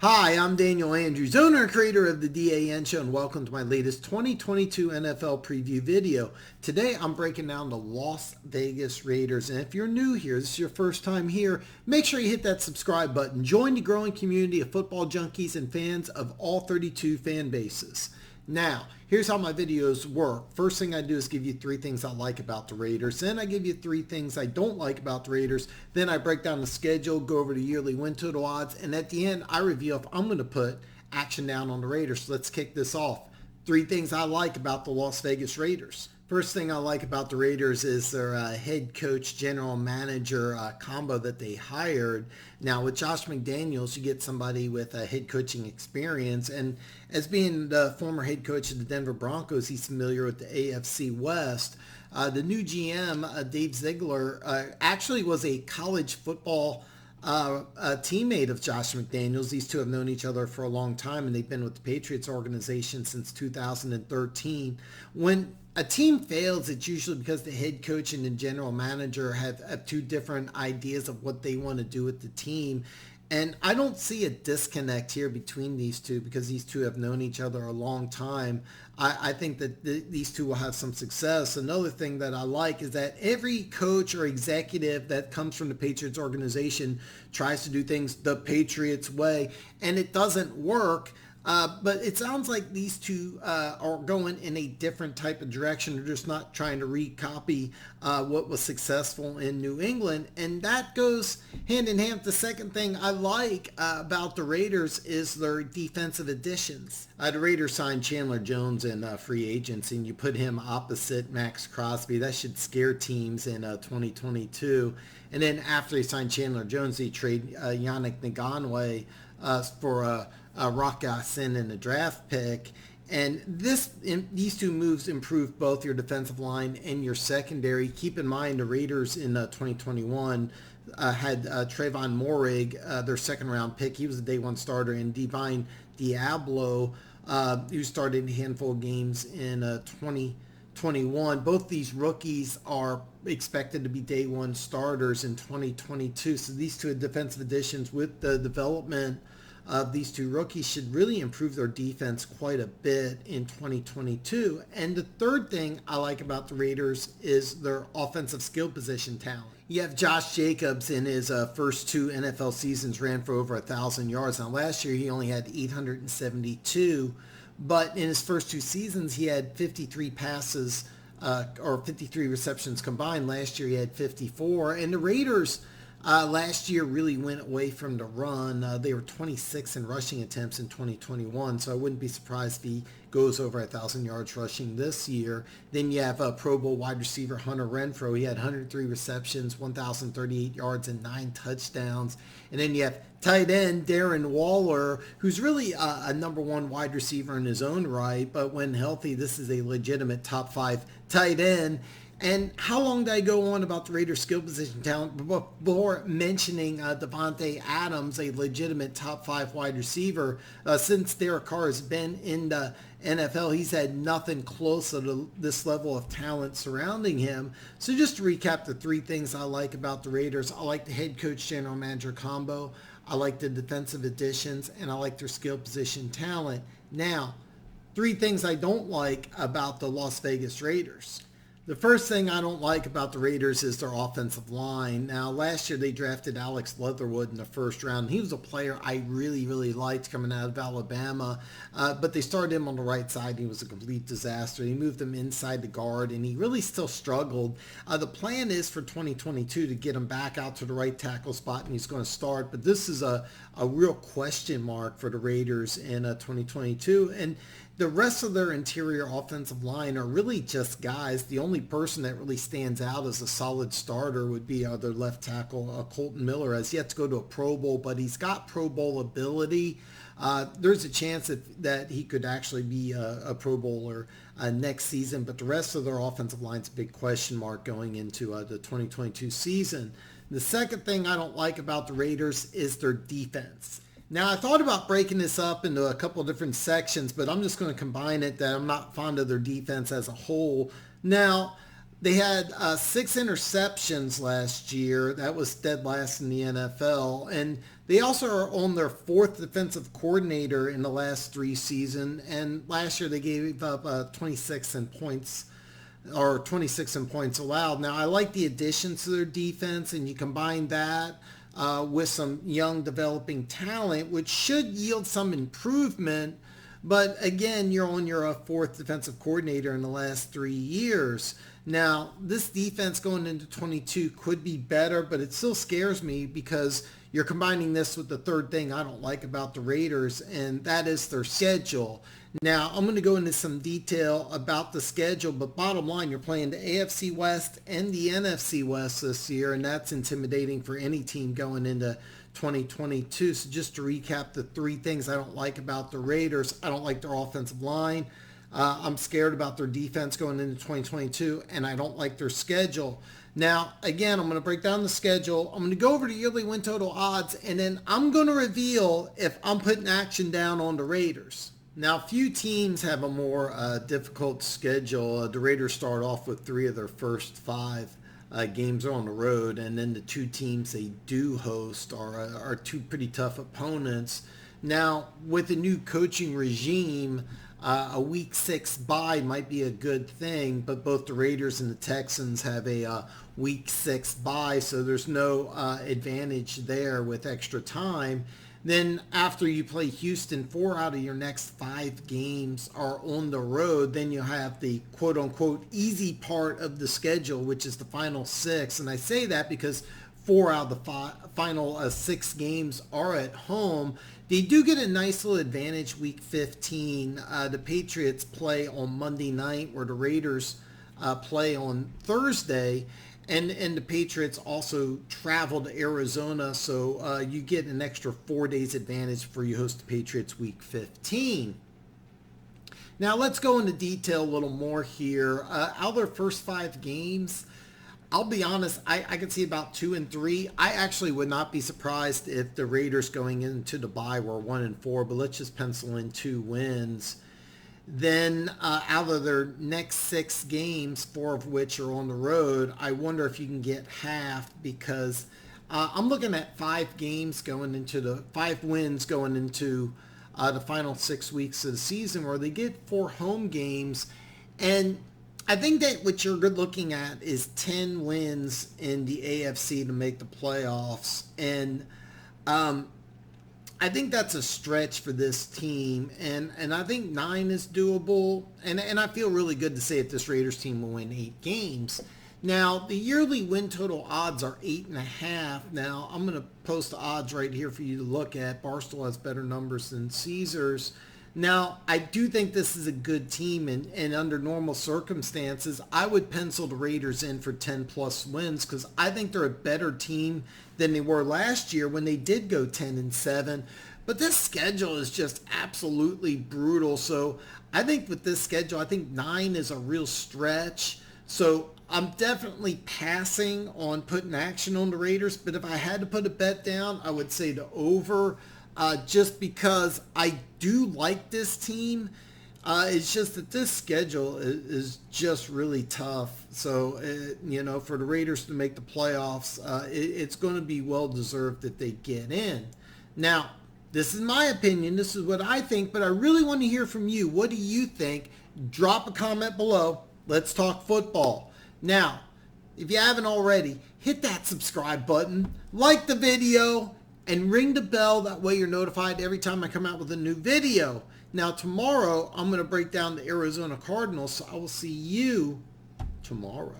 Hi, I'm Daniel Andrews, owner and creator of the DAN Show, and welcome to my latest 2022 NFL preview video. Today, I'm breaking down the Las Vegas Raiders, and if you're new here, this is your first time here, make sure you hit that subscribe button. Join the growing community of football junkies and fans of all 32 fan bases. Now, here's how my videos work. First thing I do is give you 3 things I like about the Raiders. Then I give you 3 things I don't like about the Raiders. Then I break down the schedule, go over the yearly win total odds, and at the end, I reveal if I'm going to put action down on the Raiders. So let's kick this off. 3 things I like about the Las Vegas Raiders. First thing I like about the Raiders is their head coach, general manager combo that they hired. Now with Josh McDaniels, you get somebody with head coaching experience. And as being the former head coach of the Denver Broncos, he's familiar with the AFC West. The new GM, Dave Ziegler, actually was a college football a teammate of Josh McDaniels. These two have known each other for a long time, and they've been with the Patriots organization since 2013. When a team fails, it's usually because the head coach and the general manager have 2 different ideas of what they want to do with the team. And I don't see a disconnect here between these two because these two have known each other a long time. I think that these two will have some success. Another thing that I like is that every coach or executive that comes from the Patriots organization tries to do things the Patriots way, and it doesn't work. But it sounds like these two are going in a different type of direction. They're just not trying to recopy what was successful in New England. And that goes hand in hand. The second thing I like about the Raiders is their defensive additions. The Raiders signed Chandler Jones in free agency, and you put him opposite Max Crosby. That should scare teams in 2022. And then after they signed Chandler Jones, they trade Yannick Ngakoue for Rock Ya-Sin in the draft pick. And these 2 moves improve both your defensive line and your secondary. Keep in mind the Raiders in 2021 had Trayvon Moehrig, their second round pick. He was a day 1 starter, and Divine Diablo, who started a handful of games in 2021. Both these rookies are expected to be day 1 starters in 2022. So these 2 defensive additions with the development of these 2 rookies should really improve their defense quite a bit in 2022. And the third thing I like about the Raiders is their offensive skill position talent. You have Josh Jacobs in his first 2 NFL seasons ran for over 1,000 yards. Now last year he only had 872, but in his first 2 seasons he had 53 passes or 53 receptions combined. Last year he had 54. And the Raiders last year really went away from the run. They were 26 in rushing attempts in 2021, so I wouldn't be surprised if he goes over 1,000 yards rushing this year. Then you have Pro Bowl wide receiver Hunter Renfrow. He had 103 receptions, 1,038 yards, and 9 touchdowns. And then you have tight end Darren Waller, who's really a number 1 wide receiver in his own right, but when healthy, this is a legitimate top 5 tight end. And how long did I go on about the Raiders skill position talent before mentioning Davante Adams, a legitimate top 5 wide receiver? Since Derek Carr has been in the NFL, he's had nothing close to this level of talent surrounding him. So just to recap the 3 things I like about the Raiders, I like the head coach general manager combo, I like the defensive additions, and I like their skill position talent. Now, 3 things I don't like about the Las Vegas Raiders. The first thing I don't like about the Raiders is their offensive line. Now, last year they drafted Alex Leatherwood in the first round. He was a player I really, really liked coming out of Alabama, but they started him on the right side. He was a complete disaster. They moved him inside the guard, and he really still struggled. The plan is for 2022 to get him back out to the right tackle spot, and he's going to start. But this is a real question mark for the Raiders in 2022. And the rest of their interior offensive line are really just guys. The only person that really stands out as a solid starter would be their left tackle, Colton Miller, has yet to go to a Pro Bowl, but he's got Pro Bowl ability. There's a chance that he could actually be a Pro Bowler next season, but the rest of their offensive line's a big question mark going into the 2022 season. The second thing I don't like about the Raiders is their defense. Now, I thought about breaking this up into a couple of different sections, but I'm just going to combine it that I'm not fond of their defense as a whole. Now, They had 6 interceptions last year. That was dead last in the NFL. And they also are on their 4th defensive coordinator in the last 3 seasons. And last year they gave up 26 in points, or 26 in points allowed. Now, I like the additions to their defense, and you combine that with some young developing talent, which should yield some improvement. But again, you're on your 4th defensive coordinator in the last 3 years. Now, this defense going into 22 could be better, but it still scares me because you're combining this with the third thing I don't like about the Raiders, and that is their schedule. Now, I'm going to go into some detail about the schedule, but bottom line, you're playing the AFC West and the NFC West this year, and that's intimidating for any team going into 2022. So just to recap the 3 things I don't like about the Raiders: I don't like their offensive line. I'm scared about their defense going into 2022, and I don't like their schedule. Now, again, I'm going to break down the schedule. I'm going to go over the yearly win total odds, and then I'm going to reveal if I'm putting action down on the Raiders. Now, few teams have a more difficult schedule. The Raiders start off with 3 of their first 5 games are on the road, and then the 2 teams they do host are 2 pretty tough opponents. Now, with the new coaching regime, a week 6 bye might be a good thing, but both the Raiders and the Texans have a week 6 bye, so there's no advantage there with extra time. Then after you play Houston, 4 out of your next 5 games are on the road. Then you have the quote-unquote easy part of the schedule, which is the final 6. And I say that because 4 out of the final 6 games are at home. They do get a nice little advantage week 15. The Patriots play on Monday night, where the Raiders play on Thursday. And the Patriots also travel to Arizona, so you get an extra 4 days advantage for you host the Patriots week 15. Now let's go into detail a little more here. Out of their first 5 games, I'll be honest, I can see about 2 and 3. I actually would not be surprised if the Raiders going into the bye were 1 and 4, but let's just pencil in 2 wins. Then out of their next 6 games, 4 of which are on the road, I wonder if you can get half, because I'm looking at 5 games going into the 5 wins going into the final 6 weeks of the season, where they get 4 home games. And I think that what you're looking at is 10 wins in the AFC to make the playoffs. And I think that's a stretch for this team, and I think 9 is doable, and I feel really good to say if this Raiders team will win 8 games. Now, the yearly win total odds are 8.5. Now, I'm going to post the odds right here for you to look at. Barstool has better numbers than Caesars. Now, I do think this is a good team, and under normal circumstances, I would pencil the Raiders in for 10-plus wins, because I think they're a better team than they were last year when they did go 10-7. But this schedule is just absolutely brutal. So I think with this schedule, I think 9 is a real stretch. So I'm definitely passing on putting action on the Raiders. But if I had to put a bet down, I would say the over. Just because I do like this team. It's just that this schedule is just really tough. So, for the Raiders to make the playoffs, it's going to be well-deserved that they get in. Now, this is my opinion. This is what I think, but I really want to hear from you. What do you think? Drop a comment below. Let's talk football. Now, if you haven't already, hit that subscribe button, like the video, and ring the bell. That way you're notified every time I come out with a new video. Now tomorrow I'm going to break down the Arizona Cardinals, so I will see you tomorrow.